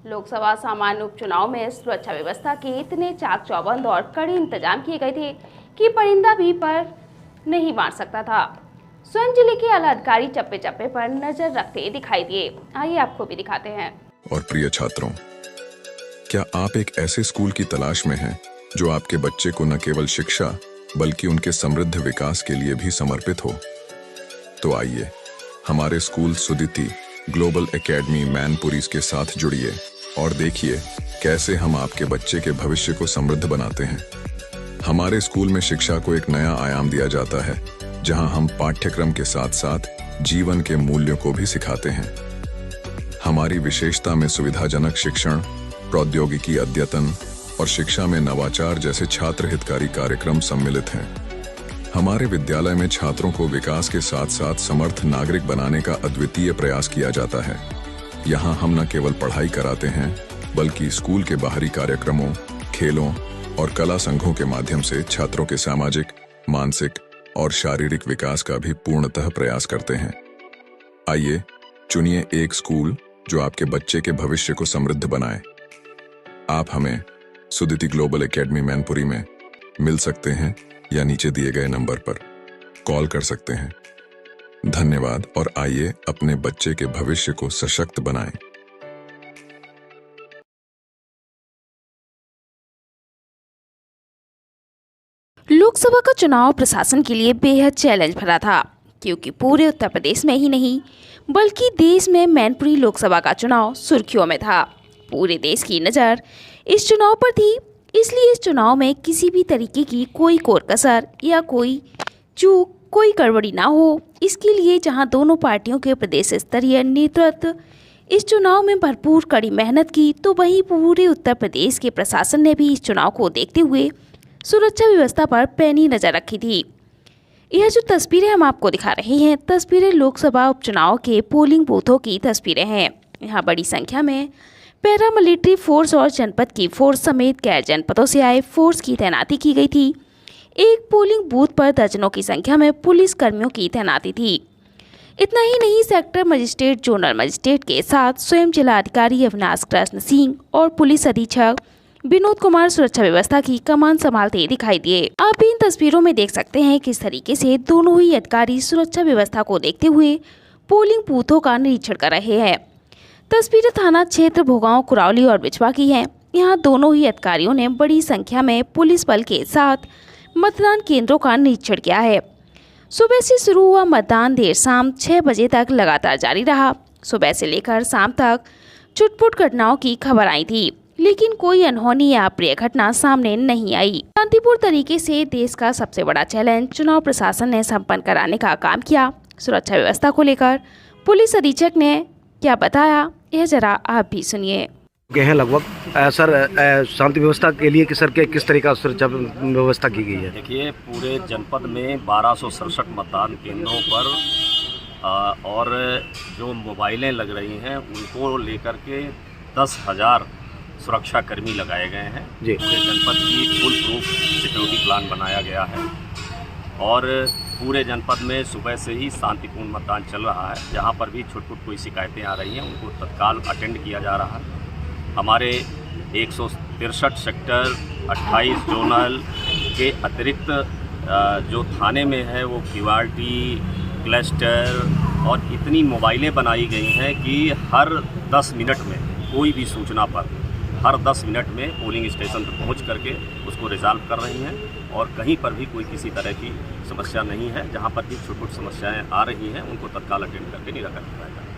लोकसभा सामान्य उपचुनाव में सुरक्षा व्यवस्था के इतने चाक चौबंद और कड़े इंतजाम किए गए थे कि परिंदा भी पर नहीं मार सकता था। स्वयं जिले के आला अधिकारी चप्पे चप्पे पर नजर रखते दिखाई दिए। आइए आपको भी दिखाते हैं। और प्रिय छात्रों, क्या आप एक ऐसे स्कूल की तलाश में हैं जो आपके बच्चे को न केवल शिक्षा बल्कि उनके समृद्ध विकास के लिए भी समर्पित हो? तो आइए हमारे school Suditi global academy Mainpuri के साथ जुड़िए और देखिए कैसे हम आपके बच्चे के भविष्य को समृद्ध बनाते हैं। हमारे स्कूल में शिक्षा को एक नया आयाम दिया जाता है, जहां हम पाठ्यक्रम के साथ साथ जीवन के मूल्यों को भी सिखाते हैं। हमारी विशेषता में सुविधाजनक शिक्षण, प्रौद्योगिकी अद्यतन और शिक्षा में नवाचार जैसे छात्र हितकारी कार्यक्रम सम्मिलित हैं। हमारे विद्यालय में छात्रों को विकास के साथ साथ समर्थ नागरिक बनाने का अद्वितीय प्रयास किया जाता है। यहाँ हम न केवल पढ़ाई कराते हैं बल्कि स्कूल के बाहरी कार्यक्रमों, खेलों और कला संघों के माध्यम से छात्रों के सामाजिक, मानसिक और शारीरिक विकास का भी पूर्णतः प्रयास करते हैं। आइए चुनिए एक स्कूल जो आपके बच्चे के भविष्य को समृद्ध बनाए। आप हमें सुदिति ग्लोबल एकेडमी मैनपुरी में मिल सकते हैं या नीचे दिए गए नंबर पर कॉल कर सकते हैं। धन्यवाद और आइए अपने बच्चे के भविष्य को सशक्त बनाएं। लोकसभा का चुनाव प्रशासन के लिए बेहद चैलेंज भरा था, क्योंकि पूरे उत्तर प्रदेश में ही नहीं बल्कि देश में मैनपुरी लोकसभा का चुनाव सुर्खियों में था। पूरे देश की नज़र इस चुनाव पर थी, इसलिए इस चुनाव में किसी भी तरीके की कोई कोर कसर या कोई चूक, कोई गड़बड़ी ना हो, इसके लिए जहां दोनों पार्टियों के प्रदेश स्तरीय नेतृत्व इस चुनाव में भरपूर कड़ी मेहनत की, तो वहीं पूरे उत्तर प्रदेश के प्रशासन ने भी इस चुनाव को देखते हुए सुरक्षा व्यवस्था पर पैनी नजर रखी थी। यह जो तस्वीरें हम आपको दिखा रहे हैं, तस्वीरें लोकसभा उपचुनाव के पोलिंग बूथों की तस्वीरें हैं। यहाँ बड़ी संख्या में पैरामिलिट्री फोर्स और जनपद की फोर्स समेत गैर जनपदों से आए फोर्स की तैनाती की गई थी। एक पोलिंग बूथ पर दर्जनों की संख्या में पुलिस कर्मियों की तैनाती थी। इतना ही नहीं, सेक्टर मजिस्ट्रेट, जोनल मजिस्ट्रेट के साथ स्वयं जिला अधिकारी अविनाश कृष्ण सिंह और पुलिस अधीक्षक विनोद कुमार सुरक्षा व्यवस्था की कमान संभालते दिखाई दिए। आप भी इन तस्वीरों में देख सकते हैं किस तरीके से दोनों ही अधिकारी सुरक्षा व्यवस्था को देखते हुए पोलिंग बूथों का निरीक्षण कर रहे हैं। तस्वीरें थाना क्षेत्र भोगांव, कुरावली और बिछवा की हैं। यहाँ दोनों ही अधिकारियों ने बड़ी संख्या में पुलिस बल के साथ मतदान केंद्रों का निरीक्षण किया है। सुबह से शुरू हुआ मतदान देर शाम 6 बजे तक लगातार जारी रहा। सुबह से लेकर शाम तक छुटपुट घटनाओं की खबर आई थी, लेकिन कोई अनहोनी या अप्रिय घटना सामने नहीं आई। शांतिपूर्ण तरीके से देश का सबसे बड़ा चैलेंज चुनाव प्रशासन ने संपन्न कराने का काम किया। सुरक्षा व्यवस्था को लेकर पुलिस अधीक्षक ने क्या बताया, यह जरा आप भी सुनिए। हैं लगभग सर, शांति व्यवस्था के लिए सर किस तरीका से सुरक्षा व्यवस्था की गई है? देखिए, पूरे जनपद में 1267 मतदान केंद्रों पर और जो मोबाइलें लग रही हैं उनको लेकर के 10,000 सुरक्षा कर्मी लगाए गए हैं। पूरे जनपद की फुल प्रूफ सिक्योरिटी प्लान बनाया गया है और पूरे जनपद में सुबह से ही शांतिपूर्ण मतदान चल रहा है। जहां पर भी छुटपुट कोई शिकायतें आ रही हैं उनको तत्काल अटेंड किया जा रहा है। हमारे 163 सेक्टर, 28 जोनल के अतिरिक्त जो थाने में है वो क्यूआरटी, क्लस्टर और इतनी मोबाइलें बनाई गई हैं कि हर 10 मिनट में कोई भी सूचना पर हर 10 मिनट में पोलिंग स्टेशन पर पहुंच करके उसको रिजॉल्व कर रही हैं और कहीं पर भी कोई किसी तरह की समस्या नहीं है। जहां पर भी छुटपुट समस्याएं आ रही हैं उनको तत्काल अटेंड करके निराकरण किया जाएगा।